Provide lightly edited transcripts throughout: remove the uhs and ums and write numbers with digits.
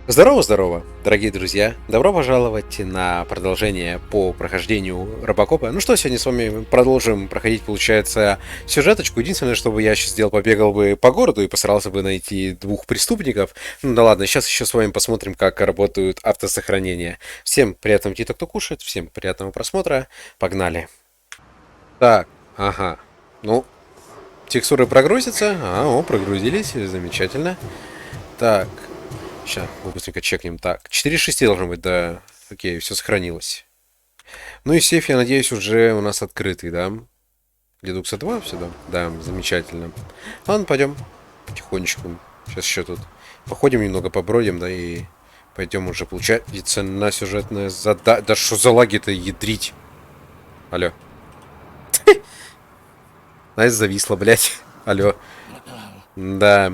Здорово-здорово, дорогие друзья! Добро пожаловать на продолжение по прохождению РобоКопа. Ну что, сегодня с вами продолжим проходить, получается, сюжеточку. Единственное, что бы я сейчас сделал, побегал бы по городу и постарался бы найти двух преступников. Ну да ладно, сейчас еще с вами посмотрим, как работают автосохранения. Всем приятного аппетита, кто кушает, всем приятного просмотра. Погнали! Так, ага. Ну, текстуры прогрузятся. Прогрузились, замечательно. Так, сейчас мы быстренько чекнем. Так, 4 из 6 должно быть, да. Окей, все сохранилось. Ну и сейф, я надеюсь, уже у нас открытый, да? Дедукса 2, все, да? Да, замечательно. Ладно, пойдем потихонечку. Сейчас еще тут походим немного, побродим, да, и пойдем уже, получается, на сюжетное задание. Да что за лаги-то ядрить? Алло. Знаешь, зависло, блядь. Алло. Да.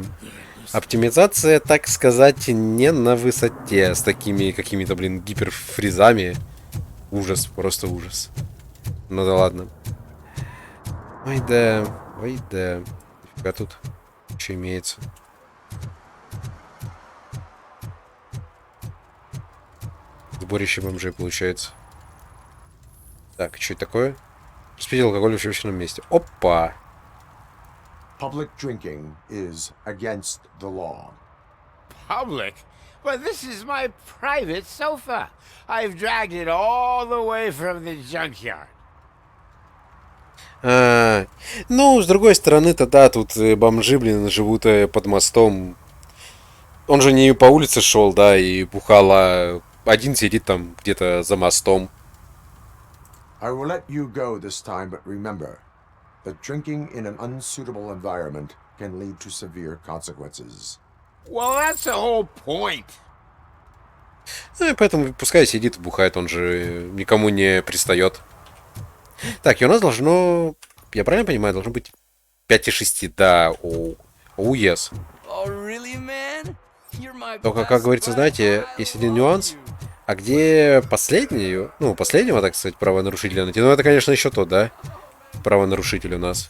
Оптимизация, так сказать, не на высоте. С такими какими-то, блин, гиперфризами. Ужас, просто ужас. Ну да ладно. Ой да, ой да. Нифига тут что имеется. Сборище бомжей получается. Так, что это такое? Распределил алкоголь в общественном месте. Опа! Public drinking is against the law. Public? But this is my private sofa. I've dragged it all the way from the junkyard. Ну, с другой стороны-то, да, тут бомжи, блин, живут под мостом. Он же не по улице шел, да, и бухал, а один сидит там где-то за мостом. I will let you go this time, but remember that drinking in an unsuitable environment can lead to severe consequences. Well, that's the whole point. Ну и поэтому пускай сидит и бухает, он же никому не пристает. Так, и у нас должно, я правильно понимаю, должно быть 5 из 6, да, yes. Oh, really, man? You're my Только, как best говорится, friend. знаете, I есть один love нюанс. you. А где последний, ну, последнего, так сказать, правонарушителя найти? Ну, это, конечно, еще тот, да? Правонарушитель у нас.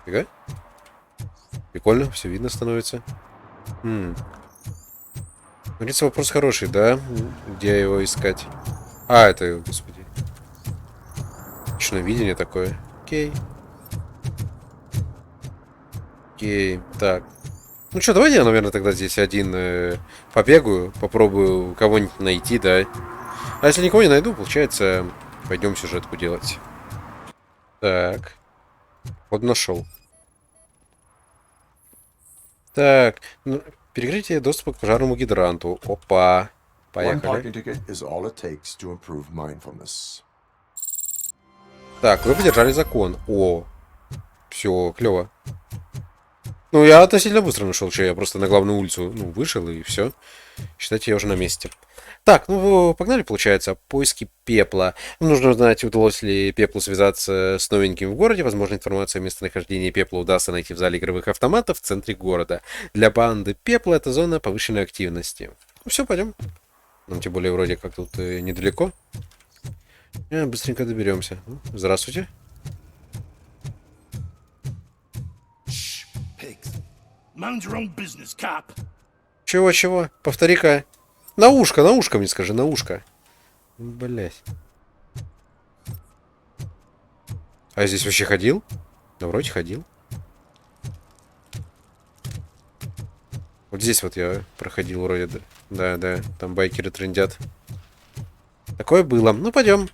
Фига? Прикольно, все видно становится. Говорится, вопрос хороший, да? Где его искать? А, это, господи. Точно видение такое. Окей. Окей, так. Ну что, давайте я, наверное, тогда здесь один побегаю, попробую кого-нибудь найти, да. А если никого не найду, получается, пойдем сюжетку делать. Так. Вот нашел. Так. Ну, перекрытие доступа к пожарному гидранту. Опа. One Поехали. parking ticket is all it takes to improve mindfulness. Так, вы поддержали закон. О. Все, клево. Ну, я относительно быстро нашел, что я просто на главную улицу, ну, вышел и все. Считайте, я уже на месте. Так, ну, погнали, получается. Поиски Пепла. Нужно узнать, удалось ли Пеплу связаться с новеньким в городе. Возможно, информацию о местонахождении Пепла удастся найти в зале игровых автоматов в центре города. Для банды Пепла это зона повышенной активности. Ну, все, пойдем. Нам тем более вроде как тут недалеко. Быстренько доберемся. Здравствуйте. Mind your own business, cop. Чего? Повтори-ка. На ушко мне скажи, на ушко. Блять. А я здесь вообще ходил? Да вроде ходил. Вот здесь вот я проходил вроде. Да, там байкеры трындят. Такое было. Ну, пойдем.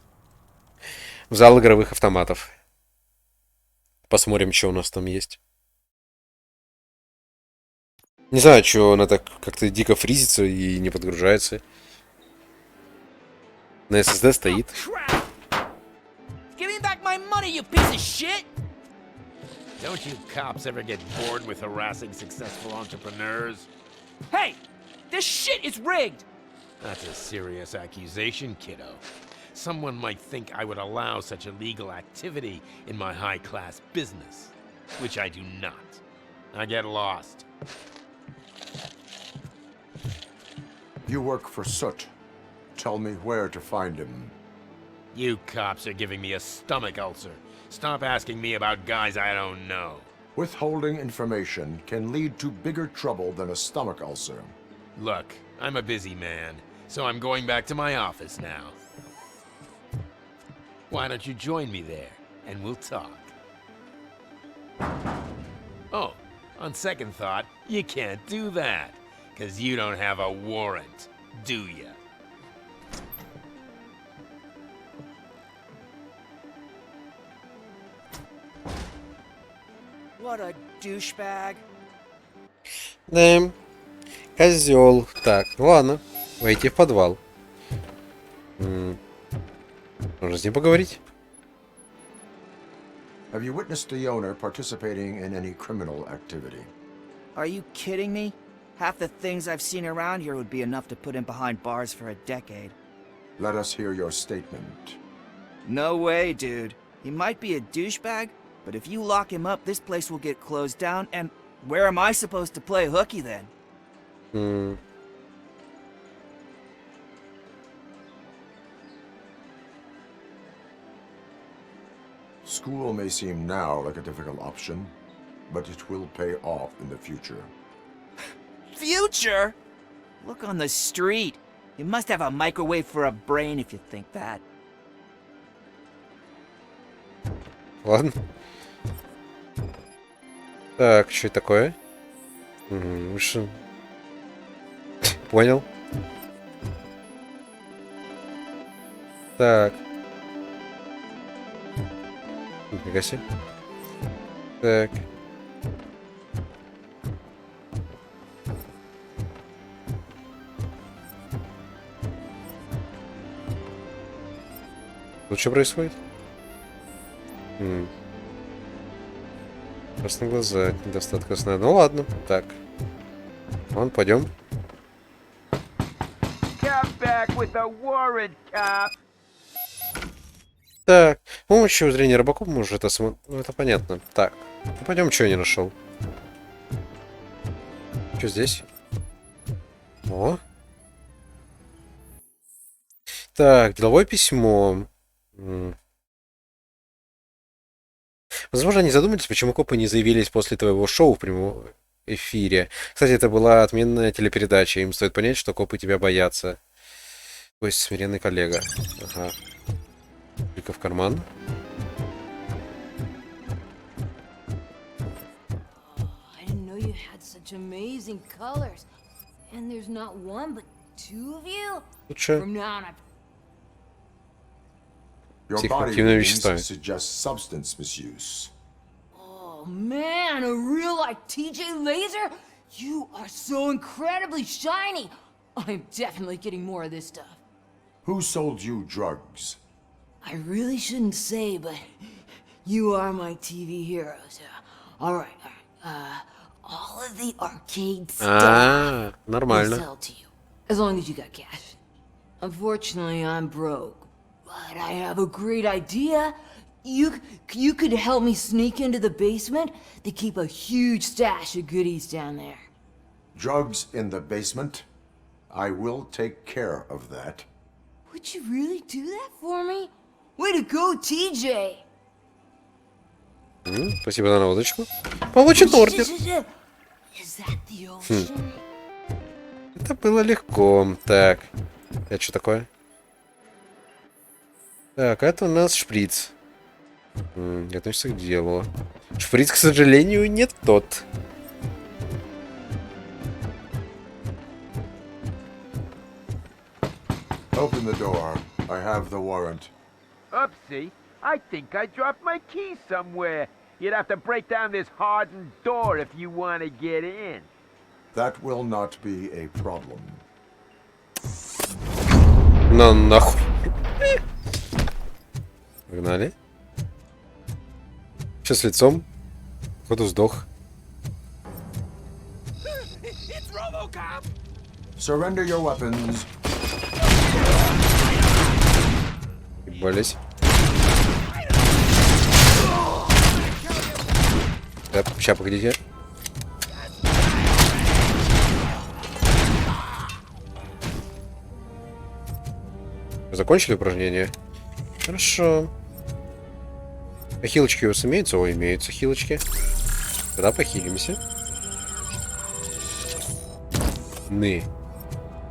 В зал игровых автоматов. Посмотрим, что у нас там есть. Не знаю, что она так как-то дико фризится и не подгружается. На SSD стоит. Crap! Give me back my money, you piece of shit! Don't you cops ever get bored with harassing successful entrepreneurs? Hey! This shit is rigged! That's a serious accusation, kiddo. Someone might think I would allow such illegal activity in my high-class business, which I do not. I get lost. You work for Soot. Tell me where to find him. You cops are giving me a stomach ulcer. Stop asking me about guys I don't know. Withholding information can lead to bigger trouble than a stomach ulcer. Look, I'm a busy man, so I'm going back to my office now. Why don't you join me there, and we'll talk. Oh, on second thought, you can't do that, 'cause you don't have a warrant, do ya? What a douchebag. Да. Козел. Так, ну ладно. Войти в подвал. Можно с ним поговорить? Have you witnessed the owner participating in any criminal activity? Are you kidding me? Half the things I've seen around here would be enough to put him behind bars for a decade. Let us hear your statement. No way, dude. He might be a douchebag, but if you lock him up, this place will get closed down, and where am I supposed to play hooky then? School may seem now like a difficult option, but it will pay off in the future. Future? Look on the street. You must have a microwave for a brain if you think that. Ладно. Так, что это такое? Угу, понял. Так. Нифига себе. Так. Тут что происходит? Красные глаза, недостатка сна. Ну ладно, так. Вон, пойдем. Так, с помощью зрения РобоКоп может это ну, это понятно. Так, ну, пойдем, что я не нашел. Что здесь? О. Так, деловое письмо. Возможно, они задумались, почему копы не заявились после твоего шоу в прямом эфире. Кстати, это была отменная телепередача. Им стоит понять, что копы тебя боятся. То есть смиренный коллега. Ага. Только в карман. I didn't know you had such amazing colors. And there's not one, but two of you. Лучше. From now on, I... Your body readings suggest substance misuse. Oh man, a real like TJ Laser? You are so incredibly shiny. I'm definitely getting more of this stuff. Who sold you drugs? I really shouldn't say, but you are my TV heroes. All right. All of the arcade stuff I нормально. sell to you, as long as you got cash. Unfortunately, I'm broke, but I have a great idea. You could help me sneak into the basement. They keep a huge stash of goodies down there. Drugs in the basement? I will take care of that. Would you really do that for me? Way to go, TJ! Спасибо за наводочку. Получит ордер. Is that the ocean? Это было легко. Так. Это что такое? Так, это у нас шприц. Относится к делу. Шприц, к сожалению, не тот. Open the door. I have the warrant. Oopsie, I think I dropped my keys somewhere. You'd have to break down this hardened door if you want to get in. That will not be a problem. На нахуй. Погнали. Что с лицом? Походу сдох. It's RoboCop! Surrender your weapons. Ебались. Так, сейчас, погодите. Закончили упражнение? Хорошо. А хилочки у вас имеются? О, имеются хилочки. Тогда похилимся.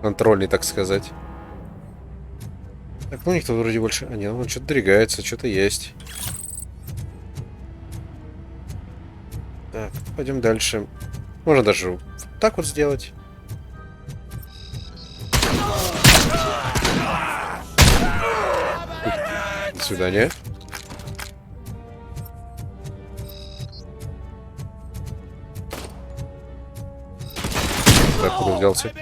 Контрольный, так сказать. Так, ну никто вроде больше... А, нет, он что-то двигается, что-то есть. Так, пойдем дальше. Можно даже вот так вот сделать. До свидания. Так, куда взялся?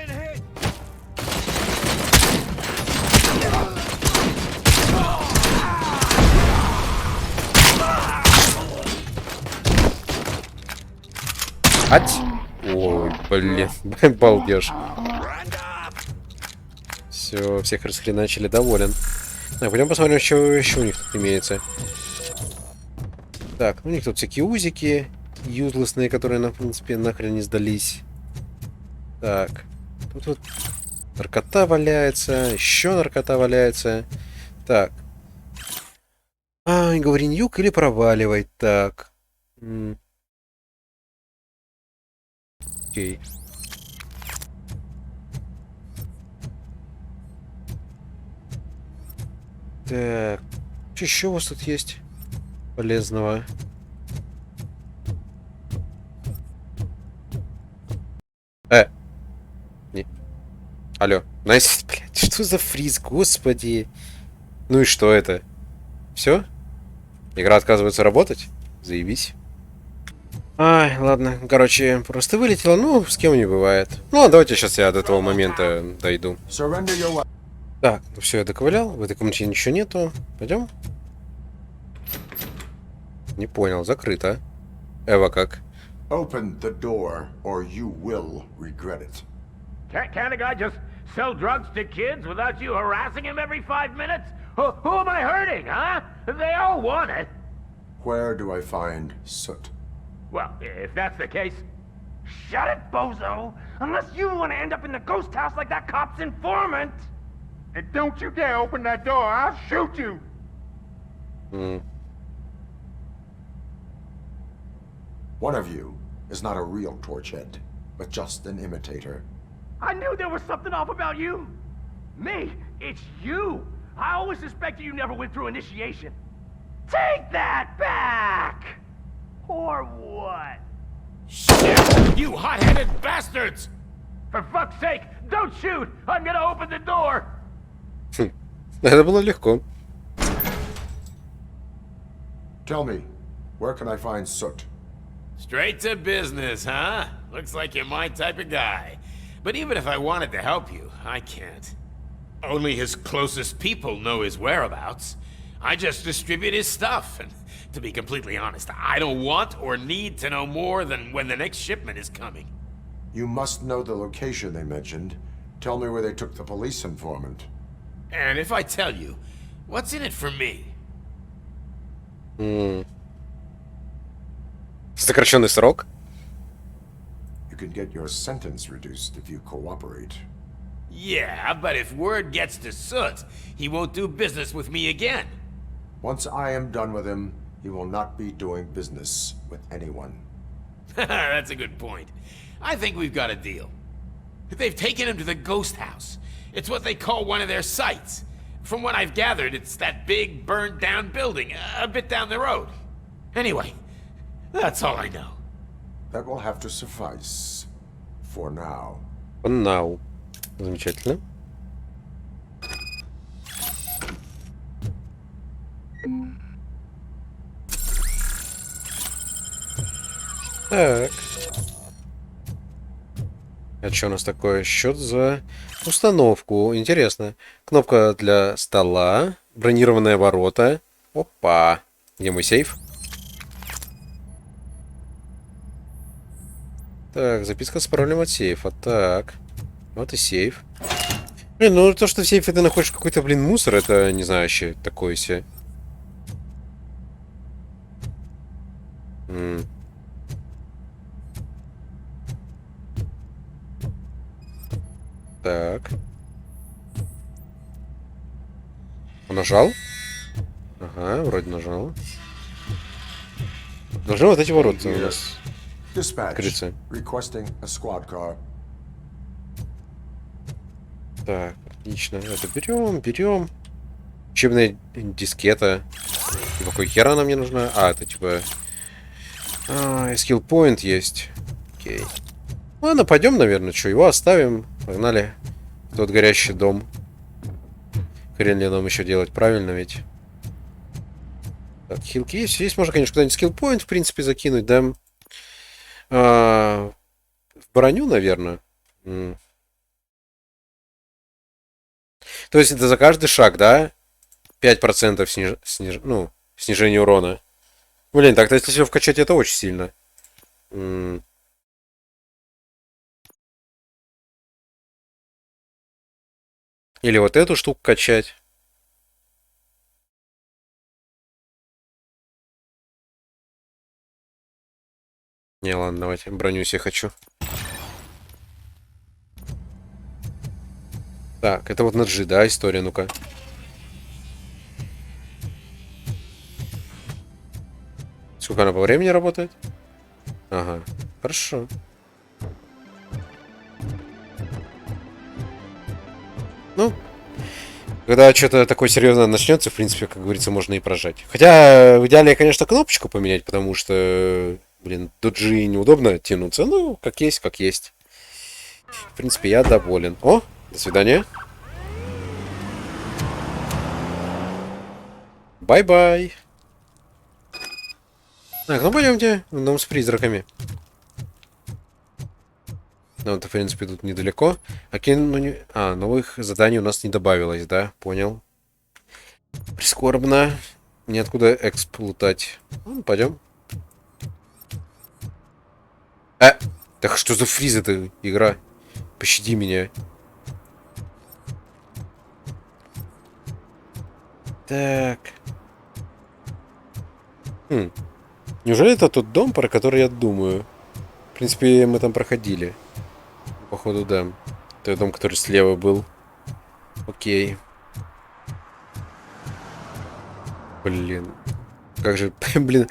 Ать! Ой, блин, балдеж. Все, всех расхреначили, доволен. Так, пойдем посмотрим, что еще у них тут имеется. Так, у них тут всякие узики юзлесные, которые нам, в принципе, нахрен не сдались. Так, тут вот наркота валяется, еще наркота валяется. Так. Говори юг или проваливай. Так. Окей. Так. Что еще у вас тут есть полезного? Не. Алло. Найс, блядь, что за фриз, господи. Ну и что это? Все? Игра отказывается работать? Заебись. Ай, ладно. Короче, просто вылетело. Ну, с кем не бывает. Ну, ладно, давайте сейчас я до этого момента дойду. Так, ну все, я доковылял. В этой комнате ничего нету. Пойдем? Не понял, закрыто. Эва как? Open the door, or you will regret it. Can't a guy just sell drugs to kids without you harassing him every 5 minutes? Who am I hurting, huh? They all want it. Where do I find Soot? Well, if that's the case... Shut it, bozo! Unless you want to end up in the ghost house like that cop's informant! And don't you dare open that door, I'll shoot you! One of you is not a real torchhead, but just an imitator. I knew there was something off about you! Me? It's you! I always suspected you never went through initiation. Take that back! Or what? Shit! You hot-headed bastards! For fuck's sake, don't shoot! I'm gonna open the door! Это было легко. Tell me, where can I find Soot? Straight to business, huh? Looks like you're my type of guy. But even if I wanted to help you, I can't. Only his closest people know his whereabouts. I just distribute his stuff, and to be completely honest, I don't want or need to know more than when the next shipment is coming. You must know the location they mentioned. Tell me where they took the police informant. And if I tell you, what's in it for me? Сокращенный срок. You can get your sentence reduced if you cooperate. Yeah, but if word gets to Soot, he won't do business with me again. Once I am done with him, he will not be doing business with anyone. That's a good point. I think we've got a deal. They've taken him to the ghost house. It's what they call one of their sites. From what I've gathered, it's that big, burned-down building a bit down the road. Anyway, that's all I know. That will have to suffice. For now. Now. Замечательно. Так. А что у нас такое? Счет за установку. Интересно. Кнопка для стола. Бронированные ворота. Опа. Где мой сейф? Так, записка с паролем от сейфа. Так. Вот и сейф. Блин, ну то, что в сейфе ты находишь какой-то, блин, мусор, это, не знаю, вообще такое себе. Так. Он нажал? Ага, вроде нажал. Должны вот эти ворота у нас Dispatch. Открыться. Requesting a squad car. Так, отлично. Это берем. Учебная дискета. И какой хер она мне нужна? А, это типа... Skill point есть. Окей. Ладно, пойдем, наверное. Что, его оставим. Погнали. Тот горящий дом. Хрен ли нам еще делать, правильно ведь? Так, хилки есть. Здесь можно, конечно, куда-нибудь skill point, в принципе, закинуть, да? В броню, наверное. То есть это за каждый шаг, да? 5% снижение урона. Блин, так-то если все вкачать, это очень сильно. Или вот эту штуку качать. Не, ладно, давайте броню себе хочу. Так, это вот на G, да, история, ну-ка. Сколько она по времени работает? Ага, хорошо. Ну, когда что-то такое серьезное начнется, в принципе, как говорится, можно и прожать. Хотя, в идеале, конечно, кнопочку поменять, потому что, блин, до G неудобно тянуться. Ну, как есть, как есть. В принципе, я доволен. О, до свидания. Бай-бай. Так, ну пойдемте в дом с призраками. Ну, это, в принципе, тут недалеко. Новых заданий у нас не добавилось, да? Понял. Прискорбно. Неоткуда эксп лутать. Ну, пойдем. Так что за фриз эта игра? Пощади меня. Так. Неужели это тот дом, про который я думаю? В принципе, мы там проходили. Походу, да. Это дом, который слева был. Окей. Блин. Как же, блин,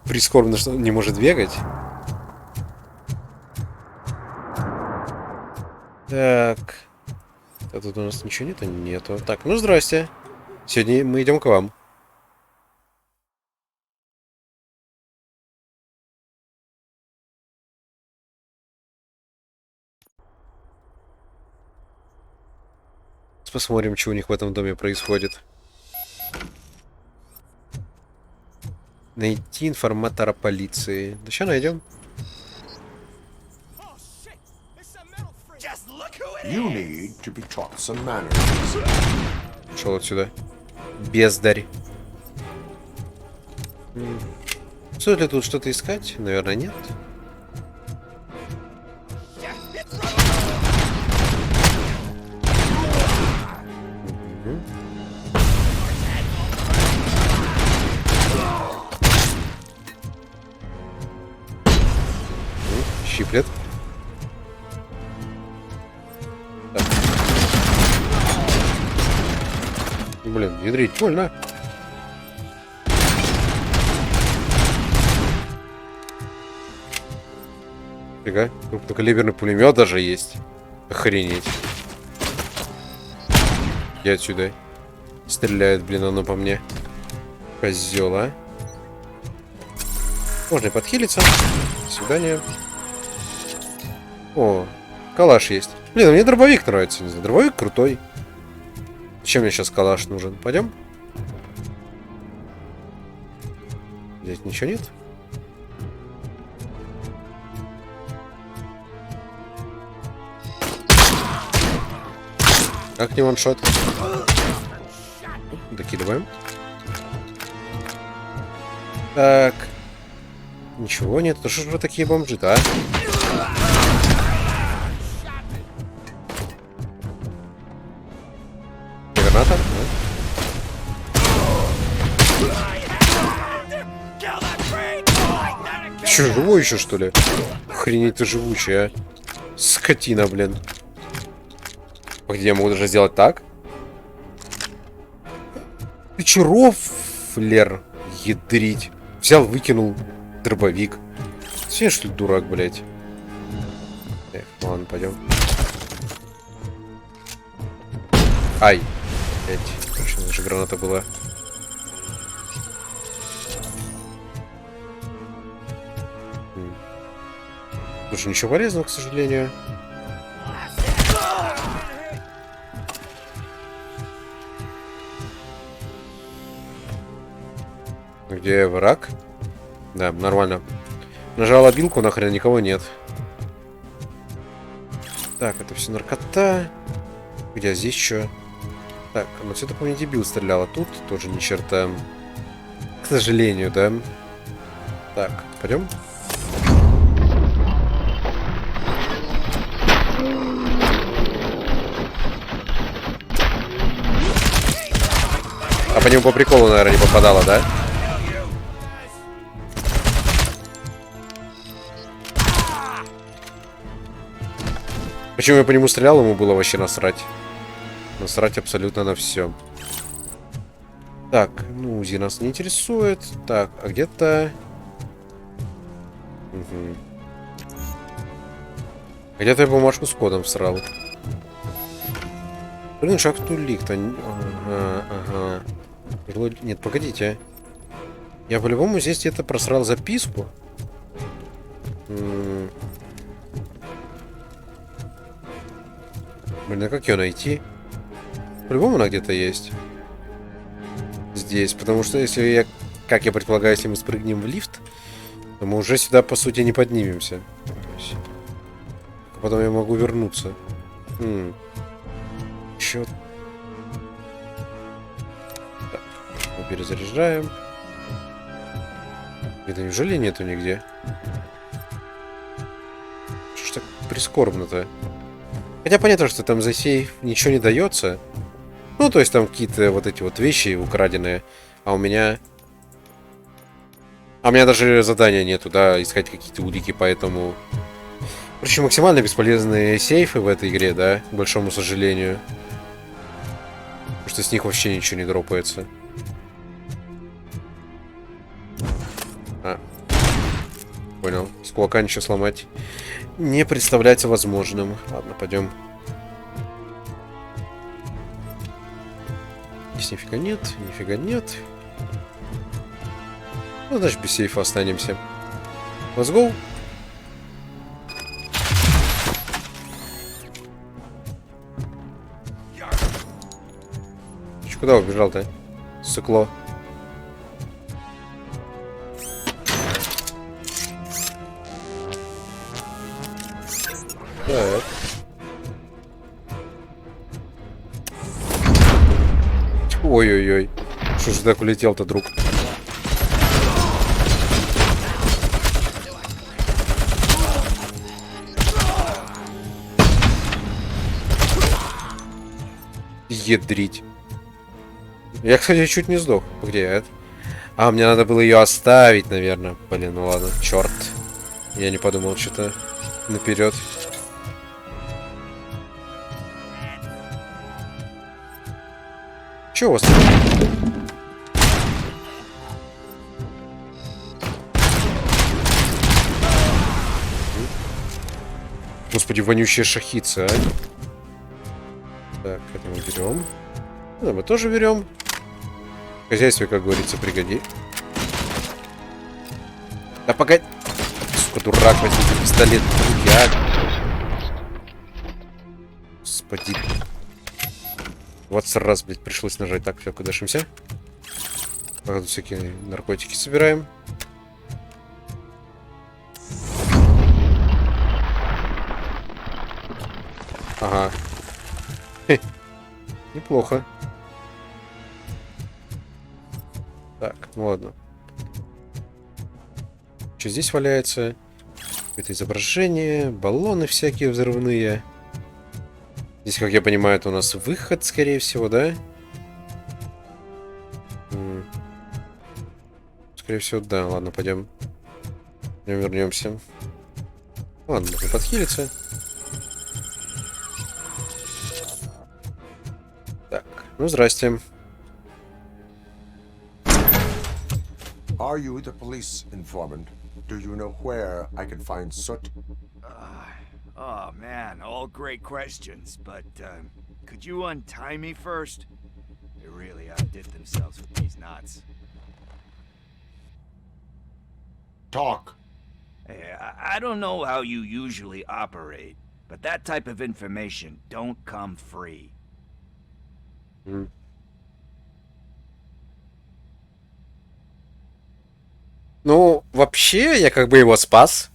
прискорбно, что он не может бегать. Так. А тут у нас ничего нету? Нету. Так, ну здрасте. Сегодня мы идем к вам. Посмотрим, что у них в этом доме происходит. Найти информатора полиции. Да сейчас найдем. You need to be taught some manners. Шел отсюда. Бездарь. Стоит ли тут что-то искать? Наверное, нет. Щиплет. Так. Блин, ядрить больно. Фига, крупнокалиберный пулемет даже есть. Охренеть. Я отсюда. Стреляет, блин, оно по мне. Козел, а. Можно и подхилиться. До свидания. О, калаш есть. Блин, мне дробовик нравится. Не знаю, дробовик крутой. Зачем мне сейчас калаш нужен? Пойдем? Здесь ничего нет? Как не ваншот? Докидываем. Так. Ничего нет. Это что ж вы такие бомжи-то, а? Граната? Че, живой еще, что ли? Охренеть ты живучий, а? Скотина, блин. Где я могу даже сделать так? Ты че, рофлер? Ядрить. Взял, выкинул дробовик. Все, что ли, дурак, блядь? Эх, ладно, пойдем. Ай! Блядь, точно, даже граната была. Слушай, ничего полезного, к сожалению. Где враг? Да, нормально. Нажал обилку, нахрен никого нет. Так, это все наркота. Где здесь что? Так, ну все-то, помню, дебил стрелял, а тут тоже ни черта. К сожалению, да. Так, пойдем. А по нему по приколу, наверное, не попадало, да? Почему я по нему стрелял, ему было вообще насрать. Насрать абсолютно на все. Так, ну, УЗИ нас не интересует. Так, а где-то... Угу. Где-то я бумажку с кодом всрал. Блин, шаг тулик-то... Ага. Нет, погодите. Я по-любому здесь где-то просрал записку. Блин, а как ее найти? По-любому она где-то есть. Здесь. Потому что если я... Как я предполагаю, если мы спрыгнем в лифт, то мы уже сюда, по сути, не поднимемся. Потом я могу вернуться. Еще... Так, мы перезаряжаем. Это неужели нету нигде? Что ж так прискорбно-то? Хотя понятно, что там за сейф ничего не дается. Ну, то есть там какие-то вот эти вот вещи украденные. А у меня... А у меня даже задания нету, да, искать какие-то улики, поэтому... Короче, максимально бесполезные сейфы в этой игре, да, к большому сожалению. Потому что с них вообще ничего не дропается. Понял. С кулака ничего сломать не представляется возможным. Ладно, пойдем. Здесь нифига нет, нифига нет. Ну, даже без сейфа останемся. Let's go. Ты куда убежал-то? Сыкло. Так. Ой-ой-ой. Что же так улетел-то, друг? Ядрить. Я, кстати, чуть не сдох. Где я? А, мне надо было ее оставить, наверное. Блин, ну ладно, черт. Я не подумал что-то наперед. Че у вас? Господи, вонючая шахица, а? Так, это мы берем. Да, мы тоже берем. В хозяйстве, как говорится, пригоди. Да погоди. Сука, дурак, возьми пистолет. Господи. 20 раз, блядь, пришлось нажать. Так, все, куда шимся? Пока тут всякие наркотики собираем. Ага. Хе. Неплохо. Так, ну ладно. Что здесь валяется? Какое-то изображение, баллоны всякие взрывные. Здесь, как я понимаю, это у нас выход, скорее всего, да? Скорее всего, да. Ладно, пойдем. Вернемся. Ладно, можно подхилиться. Так, ну здрасте. Are you the police informant Do you know where I can find Soot? Oh man, all great questions, but could you untie me first? They really outdid themselves with these knots. Talk. Hey, I don't know how you usually operate, but that type of information don't come free. Ну, вообще, я как бы его спас.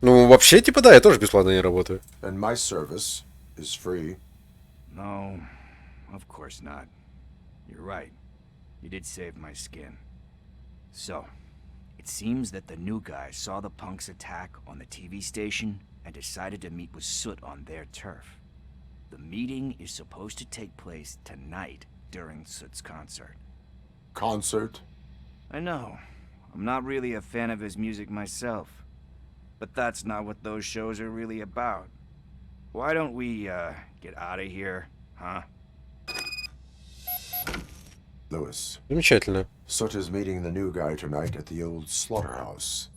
Ну, вообще, типа, да, я тоже бесплатно не работаю. And my service is free. No, of course not. You're right. You did save my skin. So, it seems that the new guy saw the punks attack on the TV station and decided to meet with Soot on their turf. The meeting is supposed to take place tonight during Soot's concert. Concert? I know. I'm not really a fan of his music myself. But that's not what those shows are really about. Why don't we, get out of here, huh? Lewis. Замечательно. Soot is meeting the new guy tonight at the old slaughterhouse.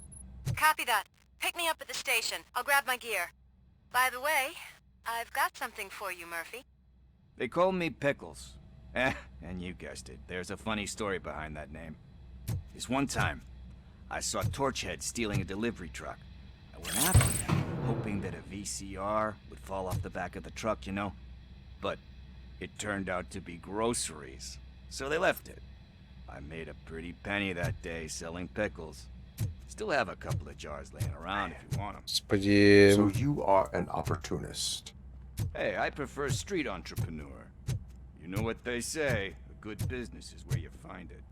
Copy that. Pick me up at the station. I'll grab my gear. By the way, I've got something for you, Murphy. They call me Pickles. And you guessed it, there's a funny story behind that name. This one time, I saw Torchhead stealing a delivery truck. I went after them, hoping that a VCR would fall off the back of the truck, you know? But it turned out to be groceries, so they left it. I made a pretty penny that day selling pickles. Still have a couple of jars laying around if you want them. Господи. So you are an opportunist. Hey, I prefer street entrepreneur. You know what they say, a good business is where you find it.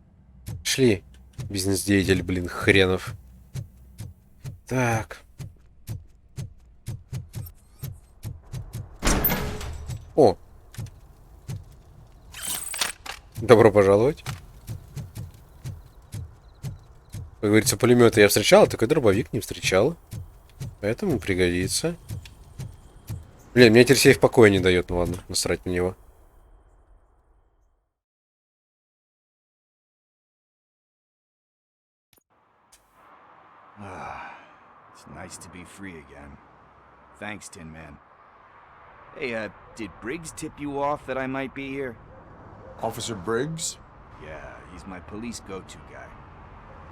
Шли. Бизнес-деятель, блин, хренов. Так. О. Добро пожаловать. Как говорится, пулеметы я встречал, такой дробовик не встречал. Поэтому пригодится. Блин, мне теперь сейф покоя не дает, ну ладно, насрать на него. It's nice to be free again. Thanks, Tin Man. Hey, did Briggs tip you off that I might be here? Officer Briggs? Yeah, he's my police go-to guy.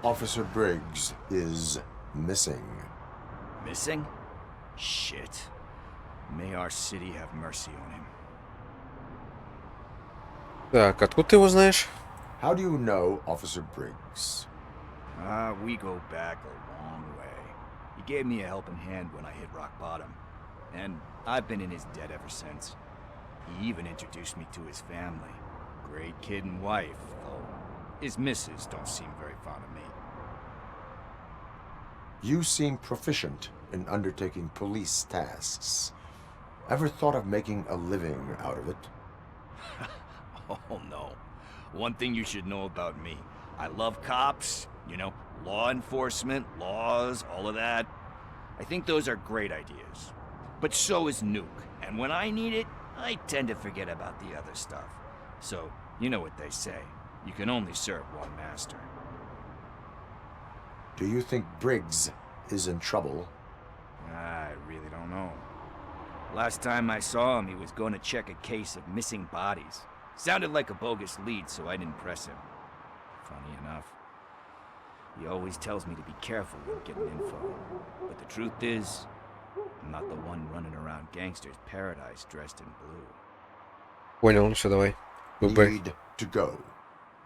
Officer Briggs is missing. Missing? Shit. May our city have mercy on him. Так, откуда ты его знаешь? How do you know Officer Briggs? We go back a long way. He gave me a helping hand when I hit rock bottom. And I've been in his debt ever since. He even introduced me to his family. Great kid and wife, though his missus don't seem very fond of me. You seem proficient in undertaking police tasks. Ever thought of making a living out of it? Oh no. One thing you should know about me. I love cops, you know, law enforcement, laws, all of that. I think those are great ideas. But so is Nuke, and when I need it, I tend to forget about the other stuff. So, you know what they say. You can only serve one master. Do you think Briggs is in trouble? I really don't know. Last time I saw him, he was going to check a case of missing bodies. Sounded like a bogus lead, so I didn't press him. Funny enough. He always tells me to be careful when getting info. But the truth is, I'm not the one running around gangsters' paradise dressed in blue. Понял, ну все, давай. ББ. Need to go.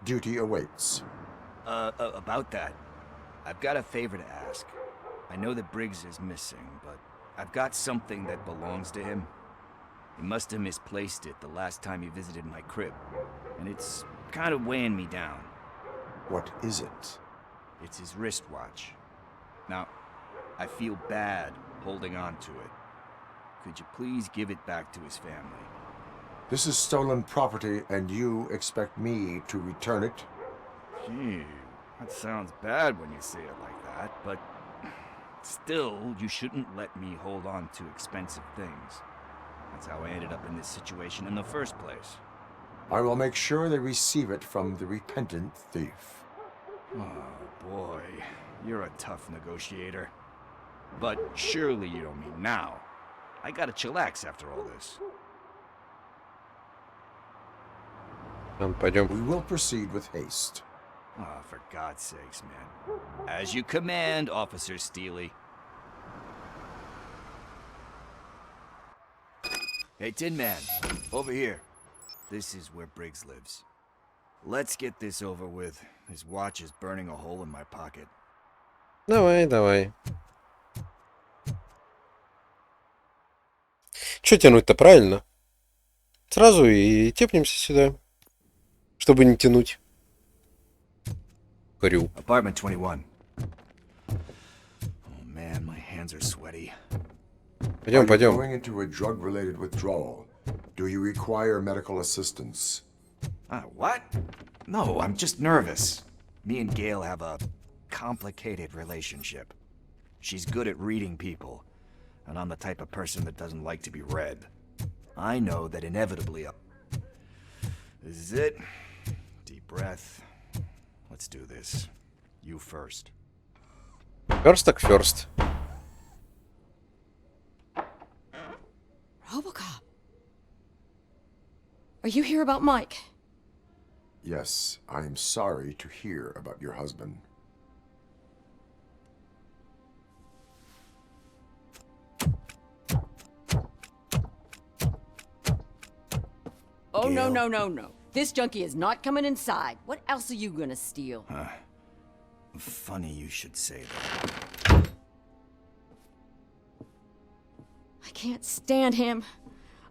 Duty awaits. About that, I've got a favor to ask. I know that Briggs is missing, but I've got something that belongs to him. He must have misplaced it the last time he visited my crib, and it's kind of weighing me down. What is it? It's his wristwatch. Now, I feel bad holding on to it. Could you please give it back to his family? This is stolen property, and you expect me to return it? Gee, that sounds bad when you say it like that, but still, you shouldn't let me hold on to expensive things. That's how I ended up in this situation in the first place. I will make sure they receive it from the repentant thief. Oh boy, you're a tough negotiator. But surely you don't mean now. I gotta chillax after all this. Пойдем. We will proceed with haste. Oh, for God's sakes, man. As you command, Officer Steely. Hey, Tin Man, over here. This is where Briggs lives. Let's get this over with. His watch is burning a hole in my pocket. Давай, давай. Че тянуть-то, правильно? Сразу и тепнемся сюда, чтобы не тянуть. Горю. Apartment 21. Oh man, my hands are sweaty. Пойдем, Are you пойдем. going into a drug-related withdrawal? Do you require medical assistance? What? No, I'm just nervous. Me and Gail have a complicated relationship. She's good at reading people, and I'm the type of person that doesn't like to be read. I know that inevitably This is it. Deep breath. Let's do this. You first. First так first. RoboCop. Are you here about Mike? Yes, I am sorry to hear about your husband. Oh, no, Gail. no, no, no. This junkie is not coming inside. What else are you gonna steal? Funny you should say that. I can't stand him.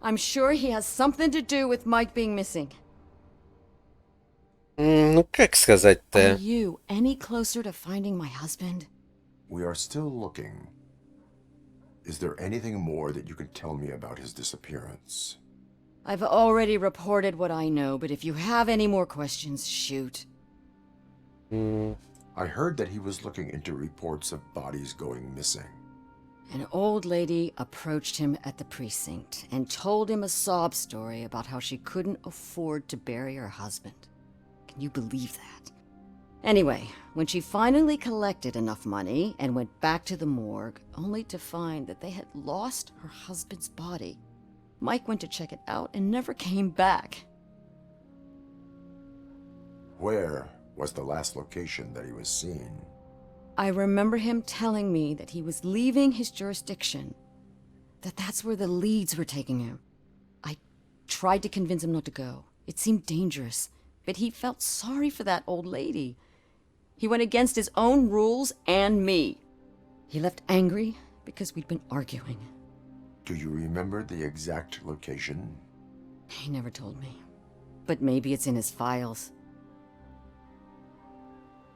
I'm sure he has something to do with Mike being missing. Ну, как Are сказать-то? you any closer to finding my husband? We are still looking. Is there anything more that you can tell me about his disappearance? I've already reported what I know, but if you have any more questions, shoot. I heard that he was looking into reports of bodies going missing. An old lady approached him at the precinct and told him a sob story about how she couldn't afford to bury her husband. Can you believe that? Anyway, when she finally collected enough money and went back to the morgue, only to find that they had lost her husband's body, Mike went to check it out and never came back. Where was the last location that he was seen? I remember him telling me that he was leaving his jurisdiction, that's where the leads were taking him. I tried to convince him not to go. It seemed dangerous, but he felt sorry for that old lady. He went against his own rules and me. He left angry because we'd been arguing. Do you remember the exact location? He never told me, but maybe it's in his files.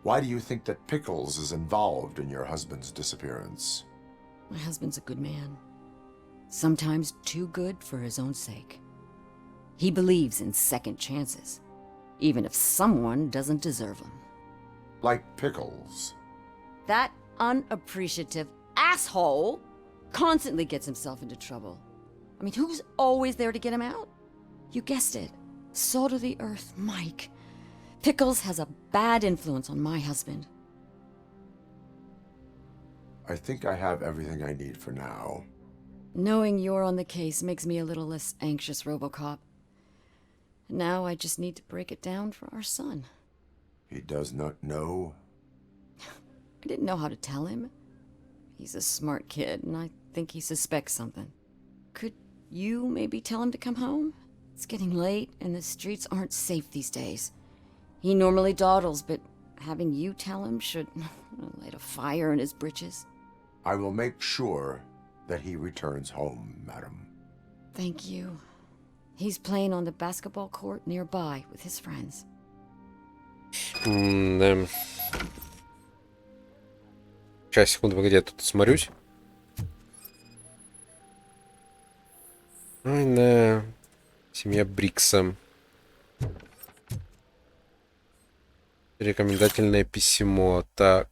Why do you think that Pickles is involved in your husband's disappearance? My husband's a good man. Sometimes too good for his own sake. He believes in second chances, even if someone doesn't deserve them. Like Pickles. That unappreciative asshole constantly gets himself into trouble. I mean, who's always there to get him out? You guessed it. Salt of the earth, Mike. Pickles has a bad influence on my husband. I think I have everything I need for now. Knowing you're on the case makes me a little less anxious, RoboCop. Now I just need to break it down for our son. He does not know? I didn't know how to tell him. He's a smart kid, and I think he suspects something. Could you maybe tell him to come home? It's getting late, and the streets aren't safe these days. He normally dawdles, but having you tell him should light a fire in his britches. I will make sure that he returns home, madam. Thank you. He's playing on the basketball court nearby with his friends. Да. Сейчас, секунду, погоди, я тут смотрюсь. Ай, да. Семья Брикса. Рекомендательное письмо. Так.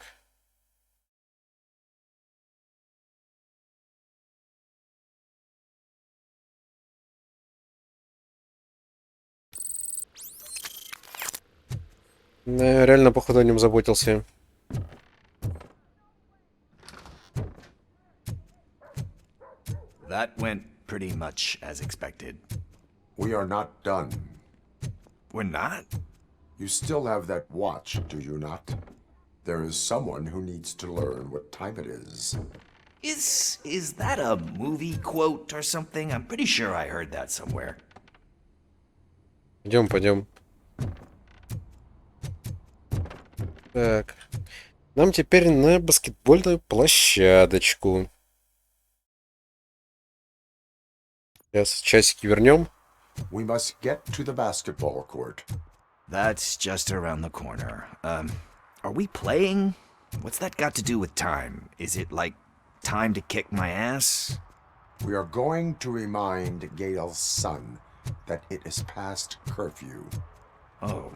Реально, походу, о нем заботился. That went pretty much as expected. We are not done. We're not? You still have that watch, do you not? There is someone who needs to learn what time it is. Is that a movie quote or something? I'm pretty sure I heard that somewhere. Идем, пойдем. Так. Нам теперь на баскетбольную площадочку. Сейчас часики вернем. We must get to the basketball court. That's just around the corner. Are we playing? What's that got to do with time? Is it like time to kick my ass? We are going to remind Gail's son that it is past curfew. Oh,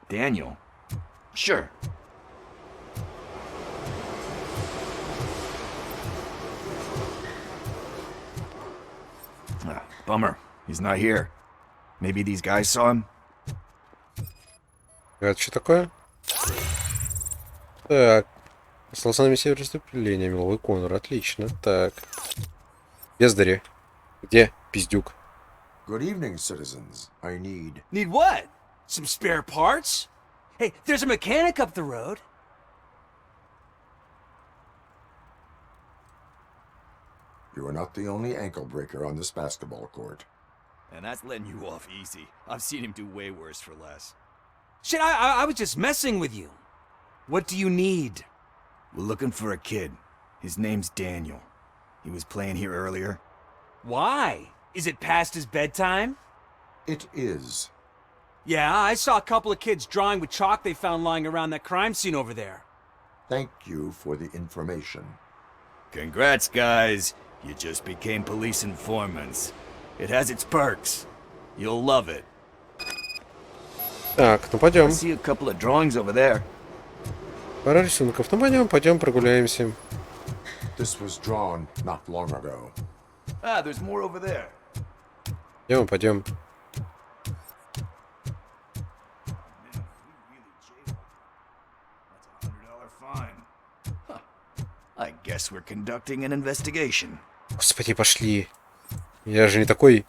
Daniel. Sure. Bummer. He's not here. Maybe these guys saw him? Это что такое? Так. Остался на месте преступления, миловой Конор. Отлично. Так. Бездари. Где пиздюк? Good evening, citizens. I need... Need what? Some spare parts? Hey, there's a mechanic up the road. You are not the only ankle breaker on this basketball court. And that's letting you off easy. I've seen him do way worse for less. Shit, I was just messing with you. What do you need? We're looking for a kid. His name's Daniel. He was playing here earlier. Why? Is it past his bedtime? It is. Yeah, I saw a couple of kids drawing with chalk they found lying around that crime scene over there. Thank you for the information. Congrats, guys. You just became police informants. It has its perks. You'll love it. Так, ну пойдем. I see a couple of drawings over there. Пара рисунков. Ну пойдем прогуляемся. This was drawn not long ago. Ah, there's more over there. Пойдем. That's a $100 fine. Huh. I guess we're conducting an investigation. Господи, пошли. Я же не такой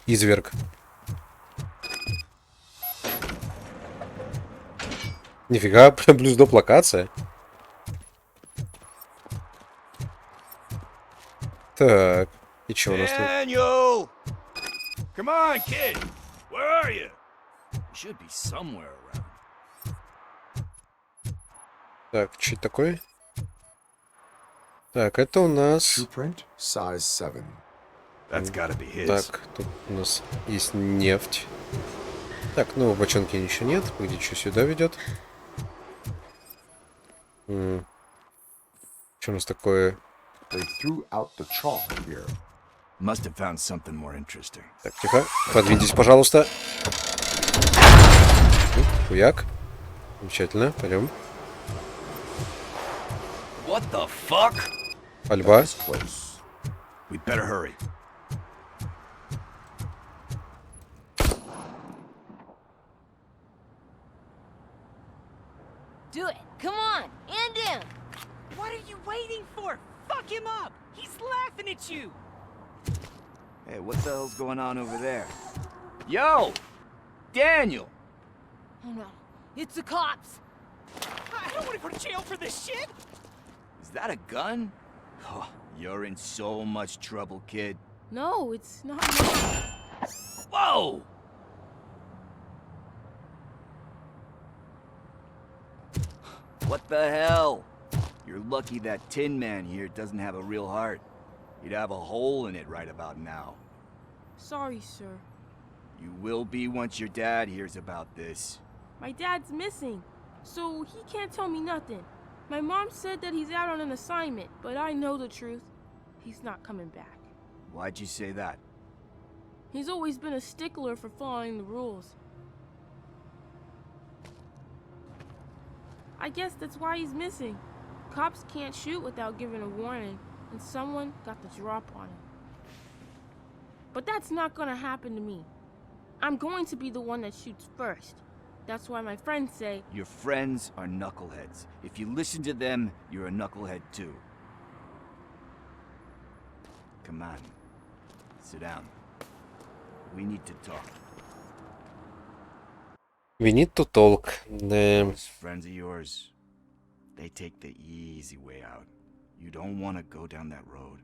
изверг. Нифига, плюс доп локация. Так, и что у нас тут? Daniel! Come on, kid! Where are you? You should be somewhere around. Так, что это такое? Так, это у нас... Blueprint, size 7. That's gotta be his. Так, тут у нас есть нефть. Так, ну в бочонке ничего нет. Где что сюда ведет? Что у нас такое? They threw out the chalk here. Must have found something more interesting. Так, тихо. Подвиньтесь, пожалуйста. Хуяк. Замечательно. Пойдем. What the fuck? Пальба. This place. We'd better hurry. Do it. Come on. End him. What are you waiting for? Fuck him up! He's laughing at you! Hey, what the hell's going on over there? Yo! Daniel! Oh no. It's the cops. I don't want to go to jail for this shit! Is that a gun? Oh, you're in so much trouble, kid. No, it's not. Whoa! What the hell? You're lucky that Tin Man here doesn't have a real heart. He'd have a hole in it right about now. Sorry, sir. You will be once your dad hears about this. My dad's missing, so he can't tell me nothing. My mom said that he's out on an assignment, but I know the truth. He's not coming back. Why'd you say that? He's always been a stickler for following the rules. I guess that's why he's missing. Cops can't shoot without giving a warning, and someone got the drop on him. But that's not gonna happen to me. I'm going to be the one that shoots first. That's why my friends say, Your friends are knuckleheads. If you listen to them, you're a knucklehead too. Come on. Sit down. We need to talk. We need to talk. Those friends of yours, they take the easy way out. You don't want to go down that road.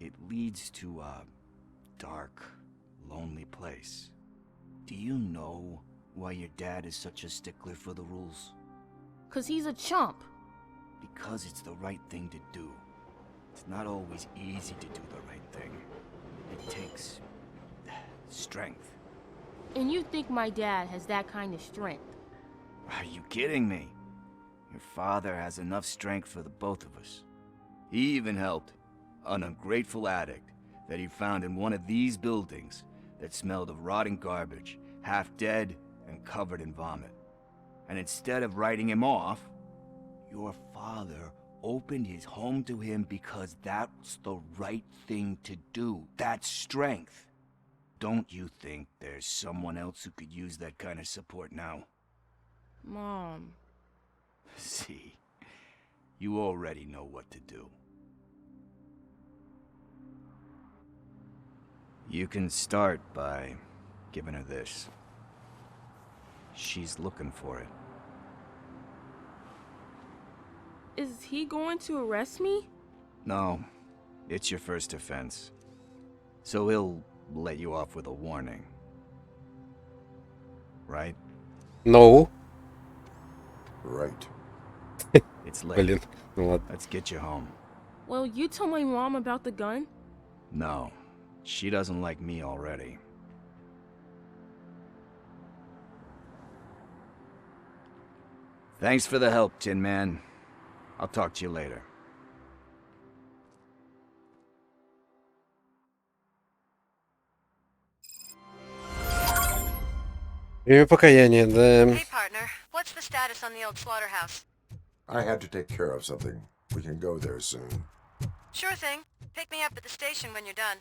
It leads to a dark, lonely place. Do you know why your dad is such a stickler for the rules? 'cause he's a chump. Because it's the right thing to do. It's not always easy to do the right thing. It takes strength. And you think my dad has that kind of strength? Are you kidding me? Your father has enough strength for the both of us. He even helped an ungrateful addict that he found in one of these buildings that smelled of rotting garbage, half dead and covered in vomit. And instead of writing him off, your father opened his home to him because that's the right thing to do. That's strength. Don't you think there's someone else who could use that kind of support now? Mom. See, you already know what to do. You can start by giving her this. She's looking for it. Is he going to arrest me? No, it's your first offense. So he'll let you off with a warning. Right? No. Right. It's late. Блин, ну ладно. Let's get you home. Well, you told my mom about the gun? No, she doesn't like me already. Thanks for the help, Tin Man. I'll talk to you later. Время покаяния, да. Hey, partner. What's the status on the old slaughterhouse? I had to take care of something. We can go there soon. Sure thing. Pick me up at the station when you're done.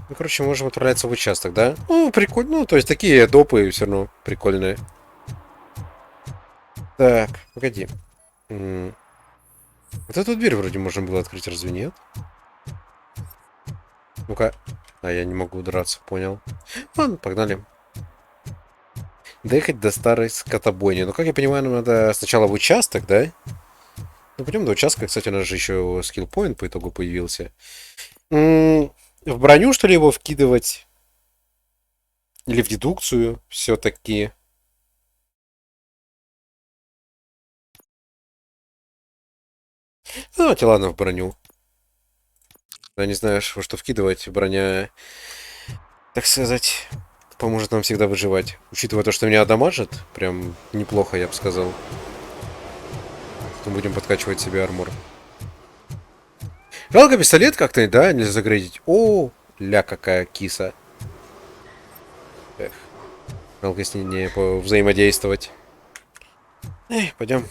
Ну, короче, можем отправляться в участок, да? Ну, прикольно. Ну, то есть такие допы все равно прикольные. Так, погоди. Вот эту дверь вроде можно было открыть, разве нет? Ну-ка. А, я не могу драться, понял. Ладно, погнали. Доехать до старой скотобойни. Ну, как я понимаю, нам надо сначала в участок, да? Ну, пойдем до участка. Кстати, у нас же еще скиллпоинт по итогу появился. В броню, что ли, его вкидывать? Или в дедукцию все-таки? Давайте, ладно, в броню. Я не знаю, во что вкидывать. Броня, так сказать, поможет нам всегда выживать. Учитывая то, что меня дамажит, прям неплохо, я бы сказал. Мы будем подкачивать себе армор. Жалко, пистолет как-то, да, нельзя загрейдить. О, ля, какая киса. Эх. Жалко с ней не взаимодействовать. Эй, пойдем.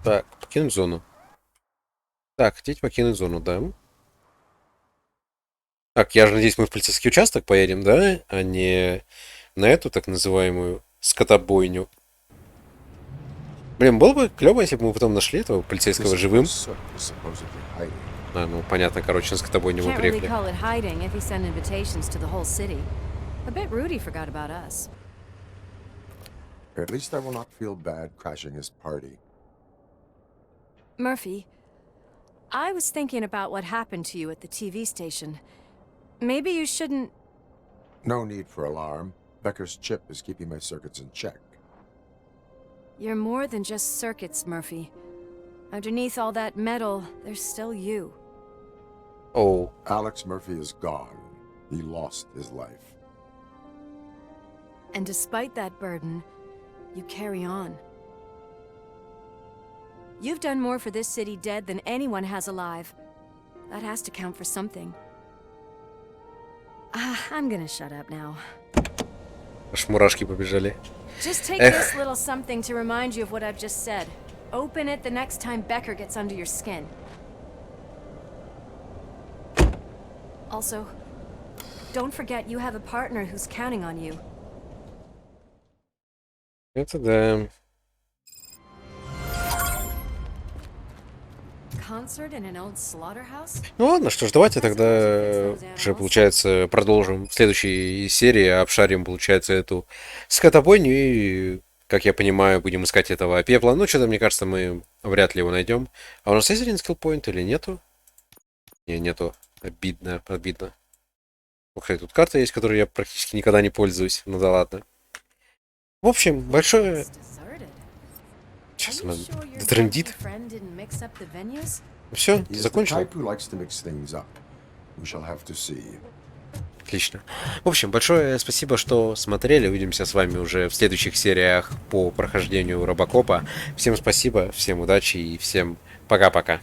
Так, покинуть зону. Так, хотите покинуть зону, да? Так, я же надеюсь, мы в полицейский участок поедем, да? А не на эту так называемую скотобойню. Блин, было бы клево, если бы мы потом нашли этого полицейского живым. А, ну понятно, короче, на скотобойню мы приехали. At least I will not feel bad crashing his party. Murphy, I was thinking about what happened to you at the TV station. Maybe you shouldn't... No need for alarm. Becker's chip is keeping my circuits in check. You're more than just circuits, Murphy. Underneath all that metal, there's still you. Oh. Alex Murphy is gone. He lost his life. And despite that burden, you carry on. You've done more for this city dead than anyone has alive. That has to count for something. I'm gonna shut up now. Аж мурашки побежали. Just take this little something to remind you of what I've just said. Open it the next time Becker gets under your skin. Also, don't forget you have a partner who's counting on you. Это да. Concert in an old slaughterhouse? Ну ладно, что ж, давайте тогда уже, получается, продолжим в следующей серии, обшарим, получается, эту скотобойню и, как я понимаю, будем искать этого пепла. Ну, что-то, мне кажется, мы вряд ли его найдем. А у нас есть один скиллпоинт или нету? Не, нету. Обидно, обидно. Ух, тут карта есть, которой я практически никогда не пользуюсь. Ну да ладно. В общем, большое... Сейчас она дотрендит. Все, ты He is the закончил? type who likes to mix things up. We shall have to see. Отлично. В общем, большое спасибо, что смотрели. Увидимся с вами уже в следующих сериях по прохождению РобоКопа. Всем спасибо, всем удачи и всем пока-пока.